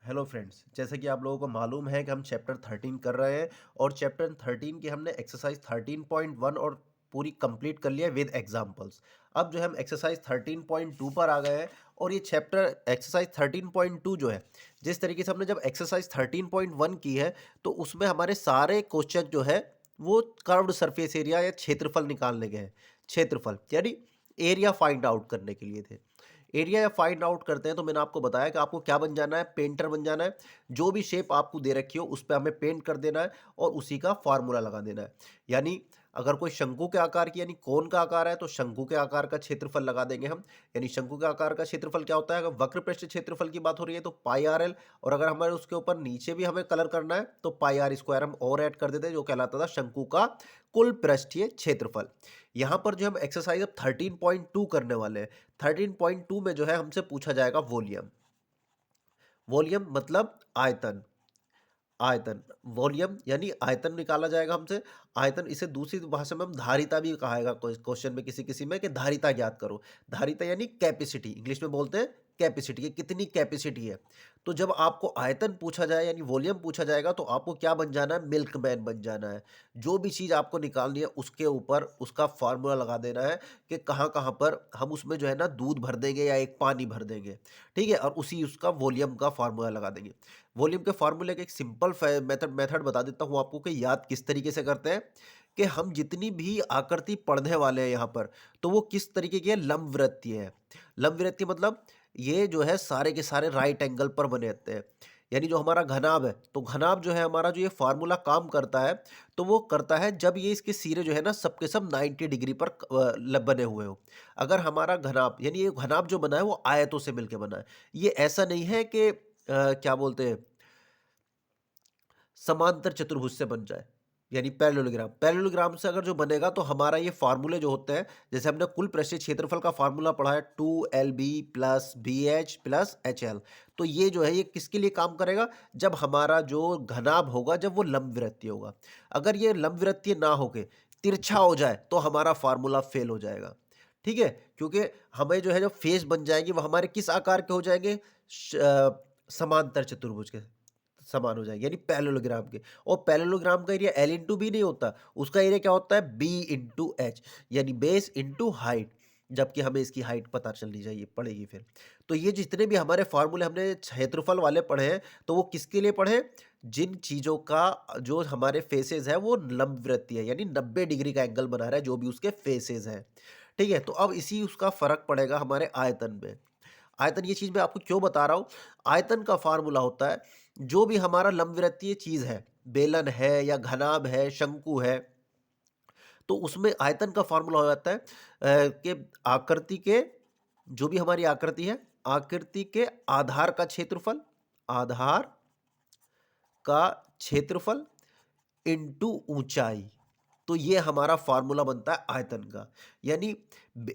Hello friends, जैसे कि आप लोगों को मालूम है कि हम चैप्टर 13 कर रहे हैं और चैप्टर 13 की हमने एक्सरसाइज 13.1 और पूरी कंप्लीट कर लिया विद एग्जांपल्स। अब जो है हम एक्सरसाइज 13.2 पर आ गए हैं और ये चैप्टर एक्सरसाइज 13.2 जो है, जिस तरीके से हमने जब एक्सरसाइज 13.1 की है तो उसमें हमारे सारे क्वेश्चन जो है वो कर्व्ड सरफेस एरिया या क्षेत्रफल निकालने के हैं। क्षेत्रफल यानी एरिया फाइंड आउट करने के लिए थे। एरिया या फाइंड आउट करते हैं तो मैंने आपको बताया कि आपको क्या बन जाना है, पेंटर बन जाना है। जो भी शेप आपको दे रखी हो उस पे हमें पेंट कर देना है और उसी का फार्मूला लगा देना है। यानी अगर कोई शंकु के आकार की यानी कोन का आकार है तो शंकु के आकार का क्षेत्रफल लगा देंगे हम। यानी शंकु के आकार का क्षेत्रफल क्या होता है, अगर वक्र पृष्ठ क्षेत्रफल की बात हो रही है तो पाई आर एल, और अगर हमारे उसके ऊपर नीचे भी हमें कलर करना है तो पाई आर स्क्वायर हम और ऐड कर देते हैं, जो कहलाता था शंकु का कुल पृष्ठीय क्षेत्रफल। यहाँ पर जो हम एक्सरसाइज अब 13.2 करने वाले हैं, 13.2 में जो है हमसे पूछा जाएगा वॉल्यूम। वॉल्यूम मतलब आयतन। आयतन, वॉल्यूम यानी आयतन निकाला जाएगा हमसे। आयतन, इसे दूसरी भाषा में हम धारिता भी कहाएगा क्वेश्चन में किसी किसी में कि धारिता ज्ञात करो। धारिता यानी कैपेसिटी, इंग्लिश में बोलते हैं कैपेसिटी, कि कितनी कैपेसिटी है। तो जब आपको आयतन पूछा जाए यानी वॉल्यूम पूछा जाएगा तो आपको क्या बन जाना है, मिल्कमैन बन जाना है। जो भी चीज़ आपको निकालनी है उसके ऊपर उसका फार्मूला लगा देना है कि कहाँ कहाँ पर हम उसमें जो है ना दूध भर देंगे या एक पानी भर देंगे। ठीक है, और उसी उसका वॉल्यूम का फार्मूला लगा देंगे। वॉल्यूम के फार्मूले का एक सिंपल मेथड मेथड बता देता हूँ आपको कि याद किस तरीके से करते हैं। कि हम जितनी भी आकृति पढ़ने वाले हैं यहाँ पर, तो वो किस तरीके की है, लंबवृत्तीय है। लंबवृत्तीय मतलब ये जो है सारे के सारे राइट एंगल पर बने रहते हैं। यानी जो हमारा घनाभ है, तो घनाभ जो है हमारा, जो ये फार्मूला काम करता है तो वो करता है जब ये इसके सिरे जो है ना सबके सब 90 डिग्री पर बने हुए हो। अगर हमारा घनाभ यानी ये घनाभ जो बना है वो आयतों से मिलकर बना है। ये ऐसा नहीं है कि क्या बोलते हैं, समांतर चतुर्भुज से बन जाए, यानी पैरेललोग्राम। पैरेललोग्राम से अगर जो बनेगा तो हमारा ये फार्मूले जो होते हैं, जैसे हमने कुल पृष्ठीय क्षेत्रफल का फार्मूला पढ़ा है 2LB plus BH plus HL। तो ये जो है ये किसके लिए काम करेगा, जब हमारा जो घनाभ होगा जब वो लंबवृत्तीय होगा। अगर ये लंबवृत्तीय ना होके तिरछा हो जाए तो हमारा फार्मूला फेल हो जाएगा। ठीक है, क्योंकि हमें जो है जो फेस बन जाएंगे वो हमारे किस आकार के हो जाएंगे, समांतर चतुर्भुज के समान हो जाएगी, यानी पैरेललोग्राम के। और पैरेललोग्राम का एरिया L इंटू बी नहीं होता, उसका एरिया क्या होता है, B इंटू एच, यानी बेस इंटू हाइट। जबकि हमें इसकी हाइट पता चलनी चाहिए पड़ेगी फिर। तो ये जितने भी हमारे फार्मूले हमने क्षेत्रफल वाले पढ़े हैं तो वो किसके लिए पढ़े, जिन चीज़ों का जो हमारे फेसेस है वो लंबवृत्तीय है, यानी 90 डिग्री का एंगल बना रहा है जो भी उसके फेसेस हैं। ठीक है, तो अब इसी उसका फर्क पड़ेगा हमारे आयतन में। आयतन, ये चीज़ मैं आपको क्यों बता रहा हूँ, आयतन का फार्मूला होता है जो भी हमारा लंबवृत्तीय चीज़ है, बेलन है या घनाभ है, शंकु है, तो उसमें आयतन का फार्मूला हो जाता है कि आकृति के, जो भी हमारी आकृति है, आकृति के आधार का क्षेत्रफल, आधार का क्षेत्रफल इंटू ऊंचाई। तो ये हमारा फार्मूला बनता है आयतन का, यानी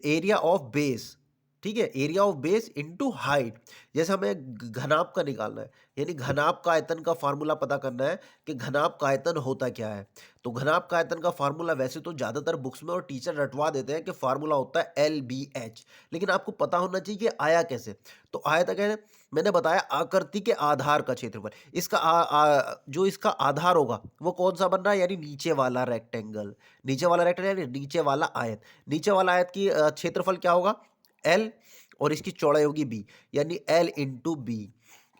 एरिया ऑफ बेस। ठीक है, area of base into height. जैसे हमें घनाभ का निकालना है, यानी घनाभ का आयतन का फार्मूला पता करना है कि घनाभ का आयतन होता क्या है। तो घनाभ का आयतन का फार्मूला वैसे तो ज़्यादातर बुक्स में और टीचर रटवा देते हैं कि फार्मूला होता है LBH, लेकिन आपको पता होना चाहिए कि आया कैसे। तो आया था कैसे, मैंने बताया आकृति के आधार का क्षेत्रफल। इसका जो इसका आधार होगा वो कौन सा बन रहा है, यानी नीचे वाला रेक्टेंगल। नीचे वाला रेक्टेंगल यानी नीचे वाला आयत। नीचे वाला आयत की क्षेत्रफल क्या होगा, L, और इसकी चौड़ाई होगी B, यानी L इंटू बी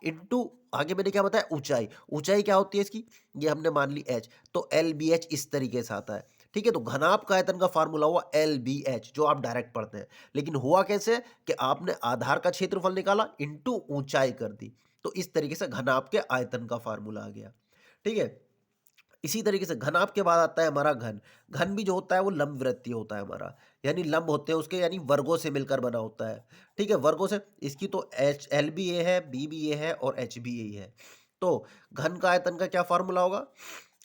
इंटू, आगे मैंने क्या बताया, ऊंचाई। ऊंचाई क्या होती है इसकी, ये हमने मान ली H, तो LBH इस तरीके से आता है। ठीक है, तो घनाभ का आयतन का फार्मूला हुआ LBH, जो आप डायरेक्ट पढ़ते हैं। लेकिन हुआ कैसे कि आपने आधार का क्षेत्रफल निकाला इंटू ऊंचाई कर दी, तो इस तरीके से घनाभ के आयतन का फार्मूला आ गया। ठीक है, इसी तरीके से घनाभ के बाद आता है हमारा घन। घन भी जो होता है वो लंबवृत्तीय होता है हमारा, यानी लंब होते हैं उसके, यानी वर्गों से मिलकर बना होता है। ठीक है, वर्गों से, इसकी तो L भी ये है, B भी ये है और H भी यही है। तो घन का आयतन का क्या फार्मूला होगा,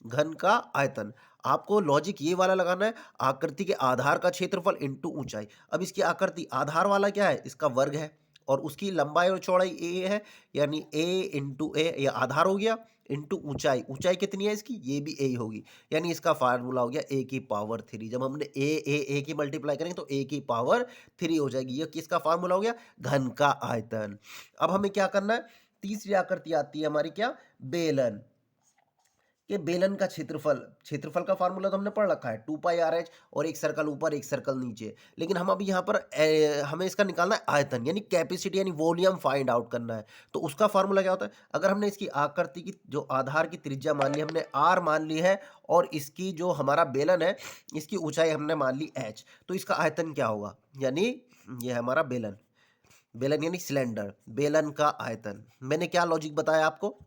घन का आयतन, आपको लॉजिक ये वाला लगाना है, आकृति के आधार का क्षेत्रफल इंटू ऊंचाई। अब इसकी आकृति, आधार वाला क्या है, इसका वर्ग है, और उसकी लंबाई और चौड़ाई ए है, यानी A इंटू ए, ये आधार हो गया, इंटू ऊंचाई। ऊंचाई कितनी है इसकी, ये भी ए होगी, यानी इसका फार्मूला हो गया ए की पावर 3। जब हमने ए की मल्टीप्लाई करेंगे तो ए की पावर 3 हो जाएगी। ये किसका फार्मूला हो गया, घन का आयतन। अब हमें क्या करना है, तीसरी आकृति आती है हमारी क्या, बेलन। कि बेलन का क्षेत्रफल, क्षेत्रफल का फार्मूला तो हमने पढ़ रखा है 2πr/h, और एक सर्कल ऊपर एक सर्कल नीचे। लेकिन हम अभी यहाँ पर हमें इसका निकालना है आयतन, यानी कैपेसिटी यानी वॉल्यूम फाइंड आउट करना है। तो उसका फार्मूला क्या होता है, अगर हमने इसकी आकृति की जो आधार की त्रिज्या मान ली हमने r मान ली है, और इसकी जो हमारा बेलन है इसकी ऊंचाई हमने मान ली h, तो इसका आयतन क्या होगा, यानी ये है हमारा बेलन। बेलन यानी सिलेंडर, बेलन का आयतन। मैंने क्या लॉजिक बताया आपको,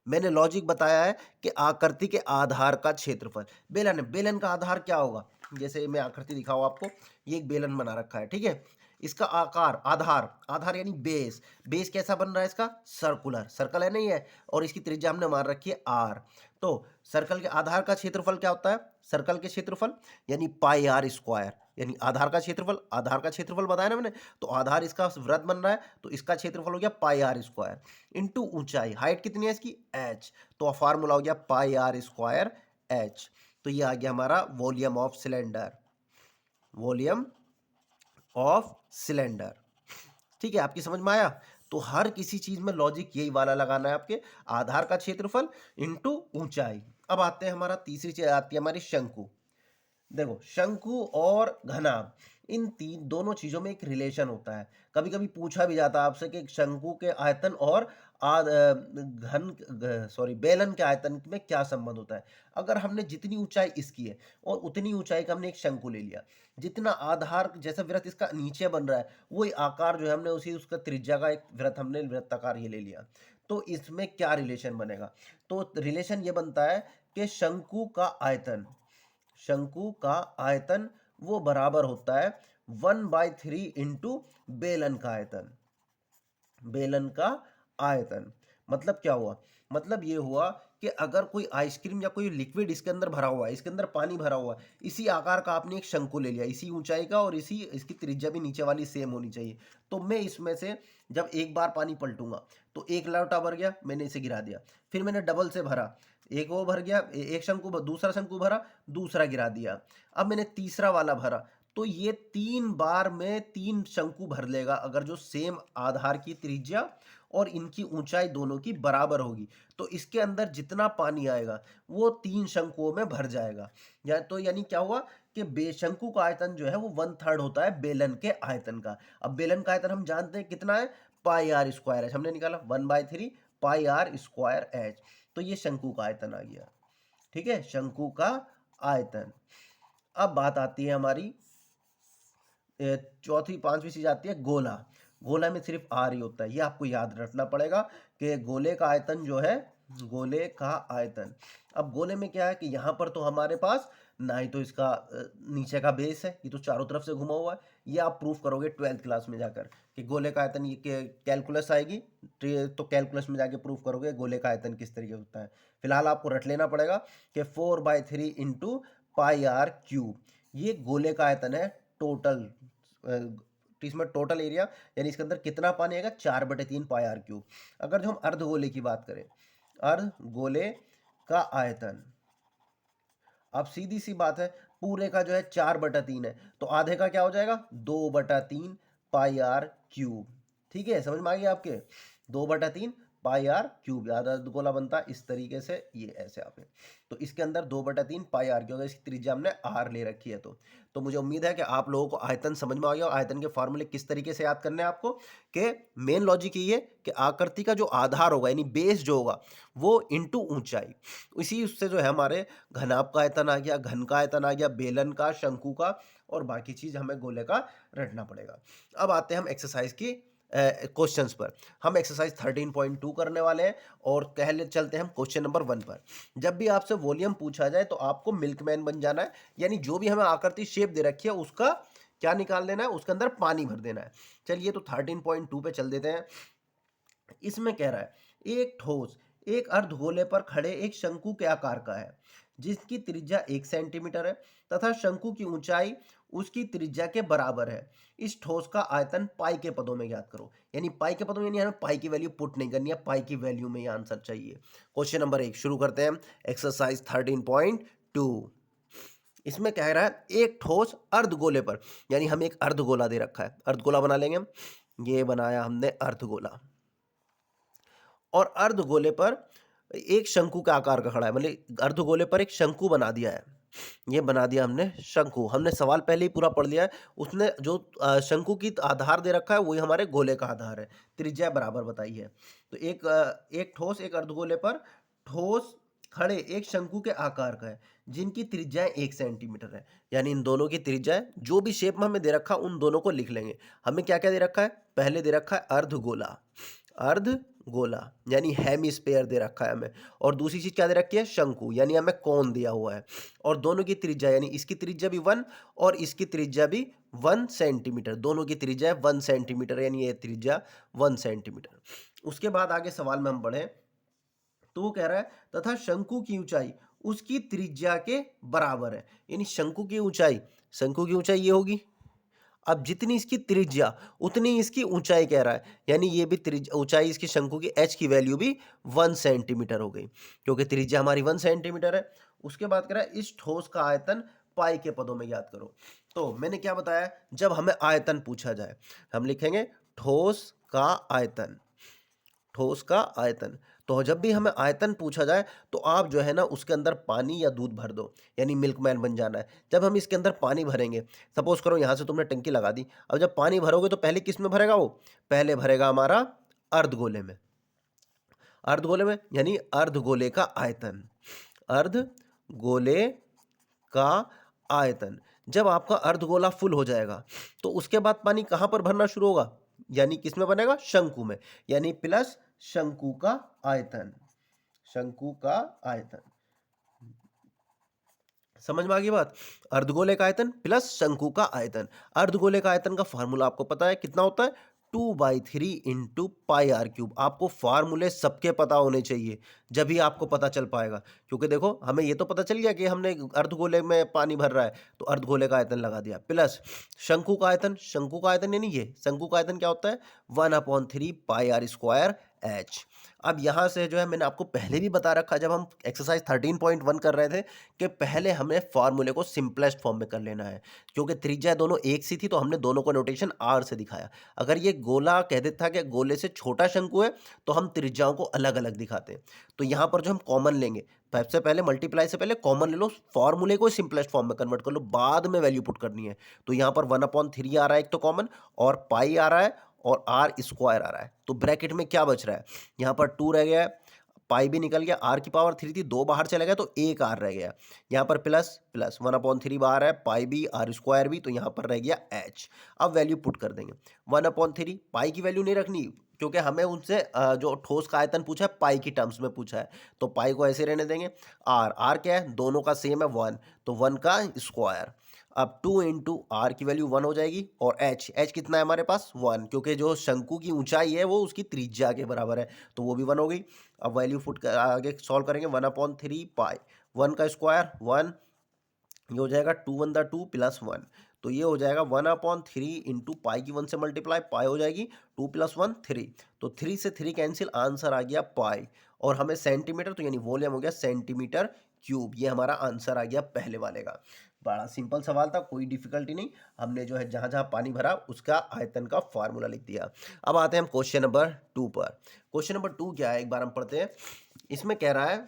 मैंने लॉजिक बताया है कि आकृति के आधार का क्षेत्रफल। बेलन है, बेलन का आधार क्या होगा, जैसे मैं आकृति दिखाऊं आपको, ये एक बेलन बना रखा है, ठीक है। इसका आकार, आधार, आधार यानी बेस, बेस कैसा बन रहा है इसका, सर्कुलर, सर्कल है नहीं है, और इसकी त्रिज्या हमने मान रखी है आर। तो सर्कल के आधार का क्षेत्रफल क्या होता है, सर्कल के क्षेत्रफल यानी πr², यानी आधार का क्षेत्रफल, आधार का क्षेत्रफल बताया ना मैंने, तो आधार इसका वृत्त बन रहा है, तो इसका क्षेत्रफल हो गया πr² इंटू ऊंचाई, हाइट कितनी है इसकी h, तो फार्मूला हो गया πr²h। तो ये आ गया हमारा volume of cylinder, volume of cylinder. ठीक है, आपकी समझ में आया। तो हर किसी चीज में लॉजिक यही वाला लगाना है, आपके आधार का क्षेत्रफल इंटू ऊंचाई। अब आते हैं, हमारा तीसरी चीज आती है हमारी शंकु। देखो, शंकु और घनाभ, इन तीन दोनों चीजों में एक रिलेशन होता है। कभी कभी पूछा भी जाता है आपसे कि शंकु के आयतन और बेलन के आयतन में क्या संबंध होता है। अगर हमने जितनी ऊंचाई इसकी है और उतनी ऊंचाई का हमने एक शंकु ले लिया, जितना आधार जैसा वृत्त इसका नीचे बन रहा है, वही आकार जो है हमने उसी उसका त्रिज्या का एक वृत्त हमने वृत्ताकार ये ले लिया, तो इसमें क्या रिलेशन बनेगा, तो रिलेशन ये बनता है कि शंकु का आयतन, शंकु का आयतन वो बराबर होता है 1/3 इंटू बेलन का आयतन, बेलन का आयतन। मतलब क्या हुआ, मतलब ये हुआ कि अगर कोई आइसक्रीम या कोई लिक्विड इसके अंदर भरा हुआ है, इसके अंदर पानी भरा हुआ है, इसी आकार का आपने एक शंकु ले लिया, इसी ऊंचाई का, और इसी इसकी त्रिज्या भी नीचे वाली सेम होनी चाहिए। तो मैं इसमें से जब एक बार पानी पलटूंगा तो एक लोटा भर गया, मैंने इसे गिरा दिया, फिर मैंने डबल से भरा, एक वो भर गया, एक शंकु, दूसरा शंकु भरा, दूसरा गिरा दिया, अब मैंने तीसरा वाला भरा, तो ये 3 बार में 3 शंकु भर लेगा, अगर जो सेम आधार की त्रिज्या और इनकी ऊंचाई दोनों की बराबर होगी, तो इसके अंदर जितना पानी आएगा वो 3 शंकुओं में भर जाएगा। या तो यानी क्या हुआ कि बेशंकु का आयतन जो है वो 1/3 होता है बेलन के आयतन का। अब बेलन का आयतन हम जानते हैं कितना है, πr²h, हमने निकाला 1/3 πr²h, तो ये शंकु का आयतन आ गया। ठीक है, शंकु का आयतन। अब बात आती है हमारी चौथी पांचवी चीज आती है गोला। गोला में सिर्फ आर ही होता है, ये आपको याद रखना पड़ेगा कि गोले का आयतन जो है, गोले का आयतन। अब गोले में क्या है कि यहाँ पर तो हमारे पास ना ही तो इसका नीचे का बेस है, ये तो चारों तरफ से घुमा हुआ है। ये आप प्रूफ करोगे 12th क्लास में जाकर कि गोले का आयतन, ये कैलकुलस आएगी तो कैलकुलस में जाके प्रूफ करोगे गोले का आयतन किस तरीके होता है। फिलहाल आपको रट लेना पड़ेगा कि 4/3 इंटू πr³, ये गोले का आयतन है टोटल, इसमें टोटल एरिया यानी इसके अंदर कितना पानी आएगा, 4/3 πr³। अगर जो हम अर्धगोले की बात करें, अर्धगोले का आयतन, अब सीधी सी बात है, पूरे का जो है 4/3 है, तो आधे का क्या हो जाएगा, 2/3 πr³। ठीक है, समझ में आ गया आपके, 2/3 πr³, आधा गोला बनता है इस तरीके से, ये ऐसे आपने, तो इसके अंदर 2/3 πr³ होगा, इसकी त्रिज्या हमने r ले रखी है। तो मुझे उम्मीद है कि आप लोगों को आयतन समझ में आ गया, और आयतन के फॉर्मूले किस तरीके से याद करने हैं आपको, कि मेन लॉजिक ये है कि आकृति का जो आधार होगा यानी बेस जो होगा वो इंटू ऊंचाई, इसी उससे जो है हमारे घनाभ का आयतन आ गया, घन का आयतन आ गया, बेलन का, शंकु का, और बाकी चीज हमें गोले का रटना पड़ेगा। अब आते हैं हम एक्सरसाइज की क्वेश्चंस पर। हम एक्सरसाइज 13.2 करने वाले हैं, और कहले चलते हैं हम क्वेश्चन नंबर 1 पर। जब भी आपसे वॉल्यूम पूछा जाए तो आपको मिल्कमैन बन जाना है, यानी जो भी हमें आकृति शेप दे रखी है उसका क्या निकाल देना है, उसके अंदर पानी भर देना है। चलिए, तो 13.2 पे चल देते हैं। इसमें कह रहा है, एक ठोस एक अर्धगोले पर खड़े एक शंकु के आकार का है, जिसकी त्रिज्या 1 सेंटीमीटर है तथा शंकु की ऊंचाई उसकी त्रिज्या के बराबर है। इस ठोस का आयतन पाई के पदों में ज्ञात करो। यानी पाई के पदों में, यानी हमें पाई की वैल्यू पुट नहीं करनी है, पाई की वैल्यू में ये आंसर चाहिए। क्वेश्चन नंबर 1 शुरू करते हैं, एक्सरसाइज 13.2। इसमें कह रहा है, एक ठोस अर्धगोले पर, यानी हमें एक अर्धगोला दे रखा है, अर्धगोला बना लेंगे हम, ये बनाया हमने अर्धगोला, और अर्धगोले पर एक शंकु के आकार का खड़ा है, मतलब अर्धगोले पर एक शंकु बना दिया है। ये बना दिया हमने शंकु। हमने सवाल पहले ही पूरा पढ़ लिया है। उसने जो शंकु की आधार दे रखा है वही हमारे गोले का आधार है। त्रिज्या बराबर बताई है। तो एक ठोस एक अर्धगोले पर ठोस खड़े एक शंकु के आकार का है, जिनकी त्रिज्याएं 1 सेंटीमीटर है। यानी इन दोनों की त्रिज्याएं जो भी शेप में हमें दे रखा उन दोनों को लिख लेंगे। हमें क्या-क्या दे रखा है? पहले दे रखा है अर्धगोला। अर्धगोला यानी हेमिस्फीयर दे रखा है हमें। और दूसरी चीज क्या दे रखी है? शंकु, यानी हमें कोन दिया हुआ है। और दोनों की त्रिज्या, यानी इसकी त्रिज्या भी 1 और इसकी त्रिज्या भी 1 सेंटीमीटर। दोनों की त्रिज्या 1 सेंटीमीटर, यानी ये त्रिज्या 1 सेंटीमीटर। उसके बाद आगे सवाल में हम बढ़े तो वो कह रहा है तथा शंकु की ऊंचाई उसकी त्रिज्या के बराबर है। यानी शंकु की ऊंचाई ये होगी। अब जितनी इसकी त्रिज्या उतनी इसकी ऊंचाई कह रहा है, यानी ये भी ऊंचाई इसकी शंकु की एच की वैल्यू भी 1 सेंटीमीटर हो गई, क्योंकि त्रिज्या हमारी 1 सेंटीमीटर है। उसके बाद कह रहा है इस ठोस का आयतन पाई के पदों में याद करो। तो मैंने क्या बताया, जब हमें आयतन पूछा जाए हम लिखेंगे ठोस का आयतन। ठोस का आयतन। तो जब भी हमें आयतन पूछा जाए तो आप जो है ना उसके अंदर पानी या दूध भर दो, यानी मिल्कमैन बन जाना है। जब हम इसके अंदर पानी भरेंगे, सपोज करो यहाँ से तुमने टंकी लगा दी, अब जब पानी भरोगे तो पहले किस में भरेगा? वो पहले भरेगा हमारा अर्धगोले में। अर्धगोले में यानी अर्धगोले का आयतन। अर्धगोले का आयतन। जब आपका अर्धगोला फुल हो जाएगा तो उसके बाद पानी कहां पर भरना शुरू होगा? यानी किस में बनेगा? शंकु में। यानी प्लस शंकु का आयतन। शंकु का आयतन। समझ में आ गई बात? अर्धगोले का आयतन प्लस शंकु का आयतन। अर्धगोले का आयतन का फार्मूला आपको पता है कितना होता है? 2/3 इंटू पाई आर क्यूब। आपको फार्मूले सबके पता होने चाहिए, जब ही आपको पता चल पाएगा। क्योंकि देखो हमें ये तो पता चल गया कि हमने अर्धगोले में पानी भर रहा है तो अर्धगोले का आयतन लगा दिया, प्लस शंकु का आयतन। शंकु का आयतन यानी ये शंकु का आयतन क्या होता है? 1/3 पाई आर स्क्वायर एच। अब यहाँ से जो है मैंने आपको पहले भी बता रखा, जब हम एक्सरसाइज 13.1 कर रहे थे, कि पहले हमें फार्मूले को सिंपलेस्ट फॉर्म में कर लेना है। क्योंकि त्रिज्या दोनों एक सी थी तो हमने दोनों को नोटेशन आर से दिखाया। अगर ये गोला कह देता था कि गोले से छोटा शंकु है तो हम त्रिज्याओं को अलग अलग दिखाते हैं। तो यहाँ पर जो हम कॉमन लेंगे, सबसे पहले मल्टीप्लाई से पहले कॉमन ले लो, फॉर्मूले को सिंपलेस्ट फॉर्म में कन्वर्ट कर लो, बाद में वैल्यू पुट करनी है। तो यहाँ पर 1/3 आ रहा है एक तो कॉमन, और पाई आ रहा है, और आर स्क्वायर आ रहा है। तो ब्रैकेट में क्या बच रहा है? यहाँ पर 2 रह गया है, पाई भी निकल गया, आर की पावर 3 थी, 2 बाहर चला गया तो एक आर रह गया। यहाँ पर प्लस प्लस 1/3 बाहर है, पाई भी आर स्क्वायर भी, तो यहाँ पर रह गया एच। अब वैल्यू पुट कर देंगे। 1/3 पाई की वैल्यू नहीं रखनी, क्योंकि हमें उनसे जो ठोस का आयतन पूछा है पाई की टर्म्स में पूछा है, तो पाई को ऐसे रहने देंगे। आर क्या है? दोनों का सेम है 1, तो 1 का स्क्वायर। अब 2 इंटू आर की वैल्यू 1 हो जाएगी, और एच कितना है हमारे पास? 1, क्योंकि जो शंकु की ऊंचाई है वो उसकी त्रिज्या के बराबर है, तो वो भी 1 हो गई। अब वैल्यू फुट कर आगे सॉल्व करेंगे। 1/3 पाई, 1 का स्क्वायर 1, ये हो जाएगा 2 1 2 प्लस 1, तो ये हो जाएगा 1/3 इंटू पाई की 1 से मल्टीप्लाई, पाई हो जाएगी 2 + 1 3, तो 3 से 3 कैंसिल, आंसर आ गया पाई। और हमें सेंटीमीटर, तो यानी वॉल्यूम हो गया सेंटीमीटर क्यूब। ये हमारा आंसर आ गया पहले वाले का। बड़ा सिंपल सवाल था, कोई डिफिकल्टी नहीं। हमने जो है जहाँ जहाँ पानी भरा उसका आयतन का फार्मूला लिख दिया। अब आते हैं हम क्वेश्चन नंबर 2 पर। क्वेश्चन नंबर 2 क्या है, एक बार हम पढ़ते हैं। इसमें कह रहा है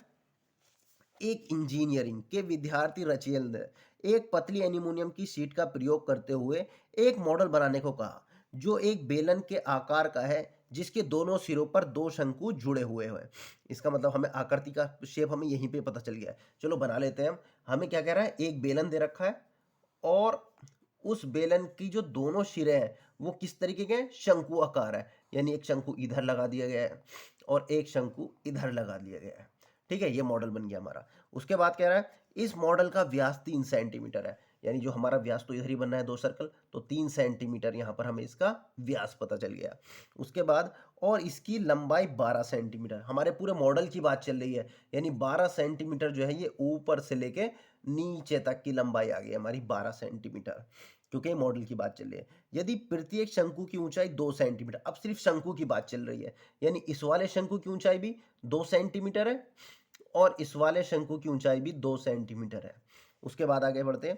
एक इंजीनियरिंग के विद्यार्थी रचेल ने एक पतली एल्यूमिनियम की शीट का प्रयोग करते हुए एक मॉडल बनाने को कहा, जो एक बेलन के आकार का है, जिसके दोनों सिरों पर 2 शंकु जुड़े हुए हैं। इसका मतलब हमें आकृति का शेप हमें यहीं पे पता चल गया है। चलो बना लेते हैं हम। हमें क्या कह रहा है? एक बेलन दे रखा है, और उस बेलन की जो दोनों सिरे हैं वो किस तरीके के हैं? शंकु आकार है। यानी एक शंकु इधर लगा दिया गया है और एक शंकु इधर लगा दिया गया है। ठीक है, ये मॉडल बन गया हमारा। उसके बाद कह रहा है इस मॉडल का व्यास 3 सेंटीमीटर है। यानी जो हमारा व्यास तो इधर ही बनना है 2 सर्कल, तो 3 सेंटीमीटर यहाँ पर हमें इसका व्यास पता चल गया। उसके बाद और इसकी लंबाई 12 सेंटीमीटर। हमारे पूरे मॉडल की बात चल रही है, यानी 12 सेंटीमीटर जो है ये ऊपर से लेके नीचे तक की लंबाई आ गई हमारी 12 सेंटीमीटर, क्योंकि मॉडल की बात चल रही है। यदि प्रत्येक शंकु की ऊंचाई 2 सेंटीमीटर, अब सिर्फ शंकु की बात चल रही है, यानी इस वाले शंकु की ऊंचाई भी 2 सेंटीमीटर है और इस वाले शंकु की ऊंचाई भी 2 सेंटीमीटर है। उसके बाद आगे बढ़ते हैं।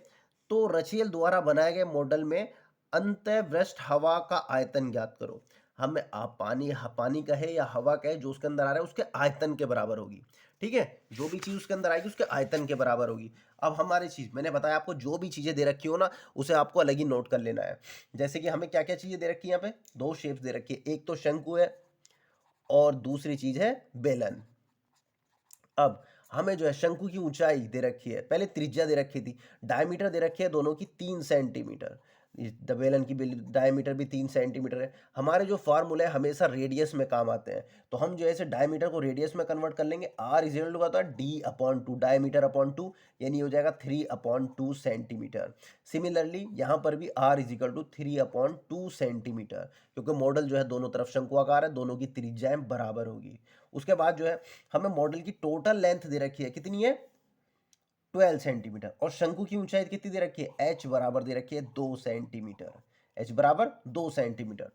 तो रचेल द्वारा बनाए गए मॉडल में अंतःवृष्ट हवा का आयतन ज्ञात करो। हमें पानी का है या हवा का है जो उसके अंदर आ रहा है उसके आयतन के बराबर होगी। ठीक है, जो भी चीज़ उसके अंदर आएगी उसके आयतन के बराबर होगी। अब हमारी चीज़ मैंने बताया आपको, जो भी चीज़ें दे रखी हो ना उसे आपको अलग ही नोट कर लेना है। जैसे कि हमें क्या क्या चीज़ें दे रखी है, यहाँ पे दो शेप्स दे रखी है, एक तो शंकु है और दूसरी चीज़ है बेलन। अब हमें जो है शंकु की ऊंचाई दे रखी है, पहले त्रिज्या दे रखी थी, डायमीटर दे रखी है दोनों की 3 सेंटीमीटर। बेलन की डायमीटर भी 3 सेंटीमीटर है। हमारे जो फार्मूला है हमेशा रेडियस में काम आते हैं, तो हम जो है इसे डायमीटर को रेडियस में कन्वर्ट कर लेंगे। आर इज इक्वल टू होता है D/2, डायमीटर अपॉन 2, यानी हो जाएगा 3/2 सेंटीमीटर। सिमिलरली यहाँ पर भी r is equal to 3/2 centimetre, क्योंकि मॉडल जो है दोनों तरफ शंकुआकार है, दोनों की त्रिज्याएं बराबर होगी। उसके बाद जो है हमें मॉडल की टोटल लेंथ दे रखी है, कितनी है 12 सेंटीमीटर, और शंकु की ऊंचाई कितनी दे रखी है, h बराबर दे रखी है 2 सेंटीमीटर, h बराबर 2 सेंटीमीटर।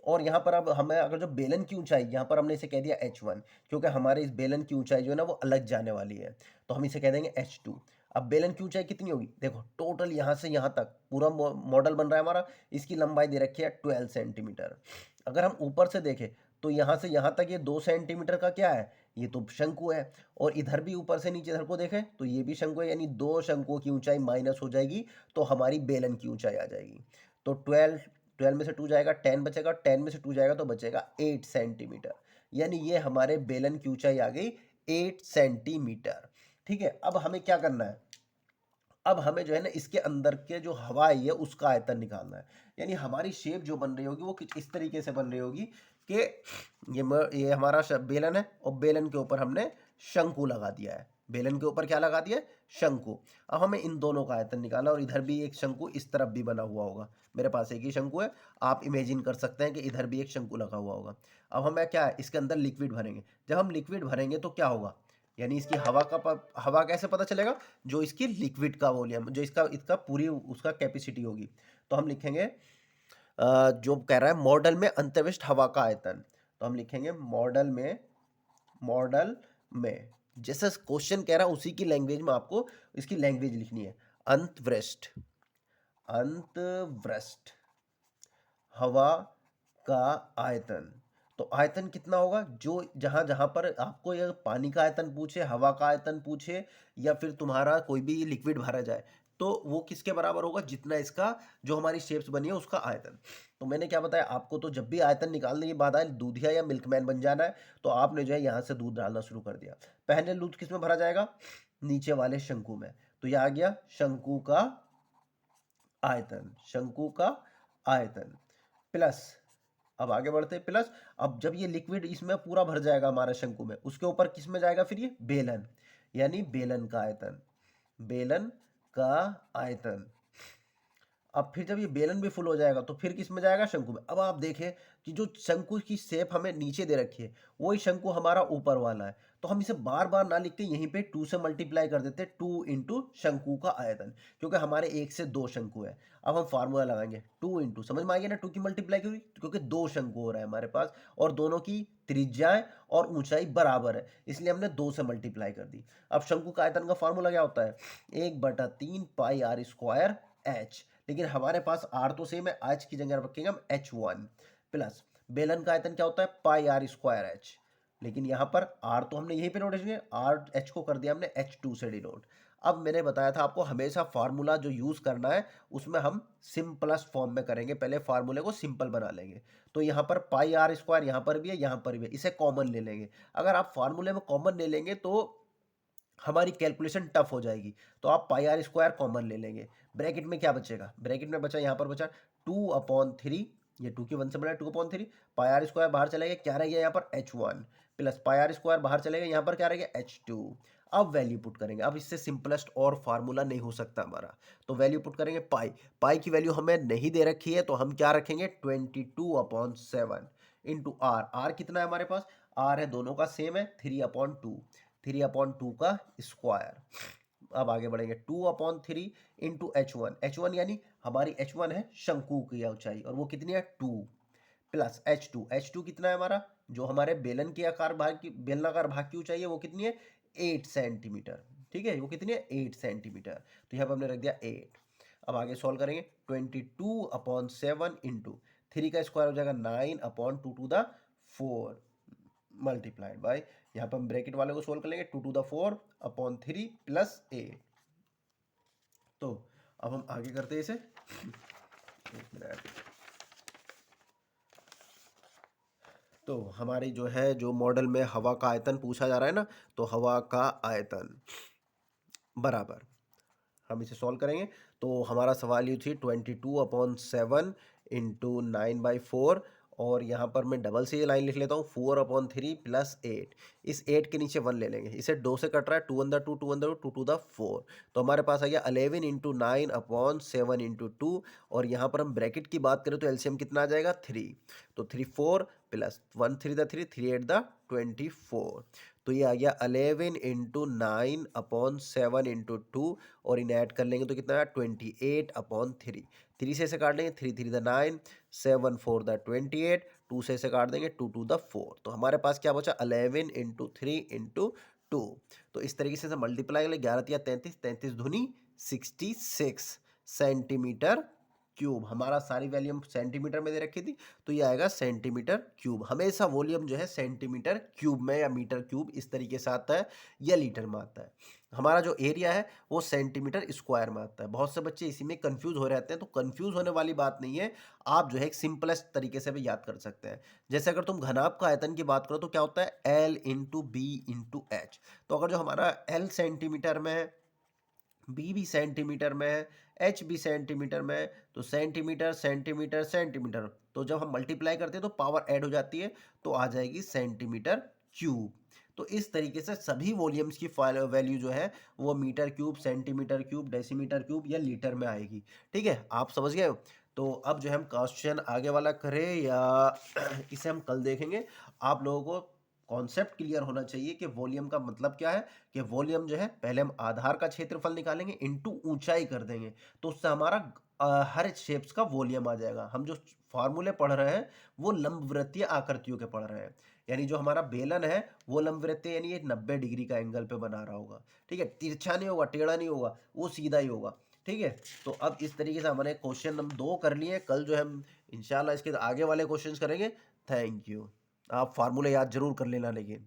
और यहाँ पर अब हमें अगर जो बेलन की ऊंचाई, यहाँ पर हमने इसे कह दिया h1, क्योंकि हमारे इस बेलन की ऊंचाई जो है ना वो अलग जाने वाली है, तो हम इसे कह देंगे h2। अब बेलन की ऊंचाई कितनी होगी, देखो टोटल यहाँ से यहाँ तक पूरा मॉडल बन रहा है हमारा, इसकी लंबाई दे रखी है 12 सेंटीमीटर। अगर हम ऊपर से देखें तो यहाँ से यहाँ तक ये 2 सेंटीमीटर का क्या है, ये तो शंकु है। और इधर भी ऊपर से नीचे इधर को देखें तो ये भी शंकु है, यानी दो शंकुओं की ऊंचाई माइनस हो जाएगी तो हमारी बेलन की ऊंचाई आ जाएगी। तो 12 में से 2 जाएगा 10 बचेगा, 10 में से 2 जाएगा तो बचेगा 8 सेंटीमीटर, यानी ये हमारे बेलन की ऊंचाई आ गई 8 सेंटीमीटर। ठीक है, अब हमें क्या करना है, अब हमें जो है ना इसके अंदर के जो हवा आई है उसका आयतन निकालना है। यानी हमारी शेप जो बन रही होगी वो कुछ इस तरीके से बन रही होगी कि ये हमारा बेलन है और बेलन के ऊपर हमने शंकु लगा दिया है। बेलन के ऊपर क्या लगा दिया है, शंकु। अब हमें इन दोनों का आयतन निकालना, और इधर भी एक शंकु इस तरफ भी बना हुआ होगा। मेरे पास एक ही शंकु है, आप इमेजिन कर सकते हैं कि इधर भी एक शंकु लगा हुआ होगा। अब हमें क्या है, इसके अंदर लिक्विड भरेंगे। जब हम लिक्विड भरेंगे तो क्या होगा, यानी इसकी हवा कैसे पता चलेगा, जो इसकी लिक्विड का वॉल्यूम, जो इसका इसका पूरी उसका कैपेसिटी होगी। तो हम लिखेंगे जो कह रहा है मॉडल में अंतर्विष्ट हवा का आयतन, तो हम लिखेंगे मॉडल में जैसा क्वेश्चन कह रहा है उसी की लैंग्वेज में आपको इसकी लैंग्वेज लिखनी है। अंतवृष्ट हवा का आयतन, तो आयतन कितना होगा, जो जहां जहां पर आपको यह पानी का आयतन पूछे, हवा का आयतन पूछे, या फिर तुम्हारा कोई भी लिक्विड भरा जाए, तो वो किसके बराबर होगा, जितना इसका जो हमारी शेप्स बनी है उसका आयतन। तो मैंने क्या बताया आपको, तो जब भी आयतन निकालने की बात आए, दूधिया या मिल्कमैन बन जाना है, तो आपने जो है यहाँ से दूध डालना शुरू कर दिया। पहले दूध किस में भरा जाएगा, नीचे वाले शंकु में, तो यह आ गया शंकु का आयतन प्लस, अब आगे बढ़ते हैं प्लस। अब जब ये लिक्विड इसमें पूरा भर जाएगा हमारा शंकु में, उसके ऊपर किस में जाएगा फिर ये बेलन, यानी बेलन का आयतन। अब फिर जब ये बेलन भी फुल हो जाएगा तो फिर किस में जाएगा, शंकु में। अब आप देखें कि जो शंकु की शेप हमें नीचे दे रखी है वही शंकु हमारा ऊपर वाला है, तो हम इसे बार बार ना लिख के यहीं पे 2 से मल्टीप्लाई कर देते, 2 इंटू शंकु का आयतन, क्योंकि हमारे 1 से 2 शंकु है। अब हम फार्मूला लगाएंगे 2 इंटू, समझ में आ गया ना, 2 की मल्टीप्लाई क्यों, क्योंकि 2 शंकु हो रहा है हमारे पास और दोनों की त्रिज्याएं और ऊंचाई बराबर है, इसलिए हमने 2 से मल्टीप्लाई कर दी। अब शंकु का आयतन का फार्मूला क्या होता है, 1/3 पाई आर स्क्वायर एच, लेकिन हमारे पास आर तो सेम है, एच की जगह रखेंगे हम H1 प्लस बेलन का आयतन क्या होता है पाई आर स्क्वायर एच, लेकिन यहाँ पर आर तो हमने यहीं पे नोट किया, आर एच को कर दिया हमने H2 से डिनोट। अब मैंने बताया था आपको हमेशा फार्मूला जो यूज करना है उसमें हम सिंपलेस्ट फॉर्म में करेंगे, पहले फार्मूले को सिंपल बना लेंगे। तो यहाँ पर पाई आर स्क्वायर यहाँ पर भी है यहाँ पर भी है, इसे कॉमन ले लेंगे। अगर आप फार्मूले में कॉमन ले लेंगे तो हमारी कैलकुलेशन टफ हो जाएगी, तो आप पाई आर स्क्वायर कॉमन ले लेंगे। ब्रैकेट में क्या बचेगा, ब्रैकेट में बचा यहाँ पर बचा 2/3, ये 2 की 1 से बना 2/3, पाई आर स्क्वायर बाहर चला गया, क्या रह गया यहाँ पर H1 plus pi are square बाहर चलेगा, यहाँ पर क्या रह गया H2। अब वैल्यू पुट करेंगे, अब इससे सिंपलेस्ट और फार्मूला नहीं हो सकता हमारा, तो वैल्यू पुट करेंगे पाई की वैल्यू हमें नहीं दे रखी है तो हम क्या रखेंगे 22/7 इंटू आर कितना है हमारे पास, आर है दोनों का सेम है 3/2 का स्क्वायर। अब आगे बढ़ेंगे 2/3 इंटू H1 यानी हमारी H1 है शंकु की ऊंचाई और वो कितनी है 2 प्लस H2 कितना है हमारा, जो हमारे बेलनाकार भाग की ऊंचाई है वो कितनी है 8 सेंटीमीटर। ठीक है, वो कितनी है 8 सेंटीमीटर, तो यहाँ पर हमने रख दिया 8। अब आगे सॉल्व करेंगे 22/7 इंटू 3 का स्क्वायर हो जाएगा 9 upon 2 to the 4 multiplied by, यहाँ पर हम ब्रैकेट वाले को सोल्व कर लेंगे, 2 to the 4 अपॉन 3 प्लस 8। तो अब हम आगे करते हैं इसे, एक मिनट। तो हमारी जो है, जो मॉडल में हवा का आयतन पूछा जा रहा है ना, तो हवा का आयतन बराबर, हम इसे सॉल्व करेंगे। तो हमारा सवाल ये थी 22/7 इंटू 9/4, और यहाँ पर मैं डबल से ये लाइन लिख लेता हूँ, 4/3 प्लस 8। इस 8 के नीचे 1 ले लेंगे, इसे 2 से कट रहा है, 2 2 2 2 2 the 4। तो हमारे पास आ गया 11 इंटू 9/7 इंटू 2, और यहाँ पर हम ब्रैकेट की बात करें तो एलसीएम कितना आ जाएगा 3, तो 3 4 प्लस 1 3 the 3 3 8 the 24। तो ये आ गया 11 इंटू 9/7 इंटू 2, और इन्हें ऐड कर लेंगे तो कितना है 28/3। 3 से इसे काट लेंगे, 3 3 the 9, 7 4 the 28, 2 से इसे काट देंगे, 2 2 the 4। तो हमारे पास क्या बचा 11 इंटू 3 इंटू 2। तो इस तरीके से मल्टीप्लाई कर ले, 11 तिया 33, 33 दूनी 66 सेंटीमीटर क्यूब। हमारा सारी वैल्यू हम सेंटीमीटर में दे रखी थी, तो ये आएगा सेंटीमीटर क्यूब। हमेशा वॉल्यूम जो है सेंटीमीटर क्यूब में या मीटर क्यूब इस तरीके से आता है या लीटर में आता है। हमारा जो एरिया है वो सेंटीमीटर स्क्वायर में आता है। बहुत से बच्चे इसी में कंफ्यूज हो रहते हैं, तो कंफ्यूज होने वाली बात नहीं है। आप जो है एक सिंपलेस्ट तरीके से भी याद कर सकते हैं। जैसे अगर तुम घनाभ का आयतन की बात करो तो क्या होता है l into b into h. तो अगर जो हमारा एल सेंटीमीटर में है, बी भी सेंटीमीटर में है, एच भी सेंटीमीटर में है, तो सेंटीमीटर सेंटीमीटर सेंटीमीटर, तो जब हम मल्टीप्लाई करते हैं तो पावर ऐड हो जाती है, तो आ जाएगी सेंटीमीटर क्यूब। तो इस तरीके से सभी वॉल्यूम्स की वैल्यू जो है वो metre cube, centimetre cube, decimetre cube या लीटर में आएगी। ठीक है, आप समझ गए हो? तो अब जो है हम क्वेश्चन आगे वाला करें या इसे हम कल देखेंगे। आप लोगों को कॉन्सेप्ट क्लियर होना चाहिए कि वॉल्यूम का मतलब क्या है। कि वॉल्यूम जो है, पहले हम आधार का क्षेत्रफल निकालेंगे इनटू ऊंचाई कर देंगे, तो उससे हमारा हर शेप्स का वॉल्यूम आ जाएगा। हम जो फार्मूले पढ़ रहे हैं वो लंबवृत्तीय आकृतियों के पढ़ रहे हैं। यानी जो हमारा बेलन है वो लंबवृत्तीय, यानी ये 90 डिग्री का एंगल पे बना रहा होगा। ठीक है, तिरछा नहीं होगा, टेढ़ा नहीं होगा, वो सीधा ही होगा। ठीक है, तो अब इस तरीके से हमने क्वेश्चन नंबर 2 कर लिए। कल जो है हम इंशाल्लाह इसके आगे वाले क्वेश्चंस करेंगे। Thank you. आप फार्मूले याद जरूर कर लेना लेकिन।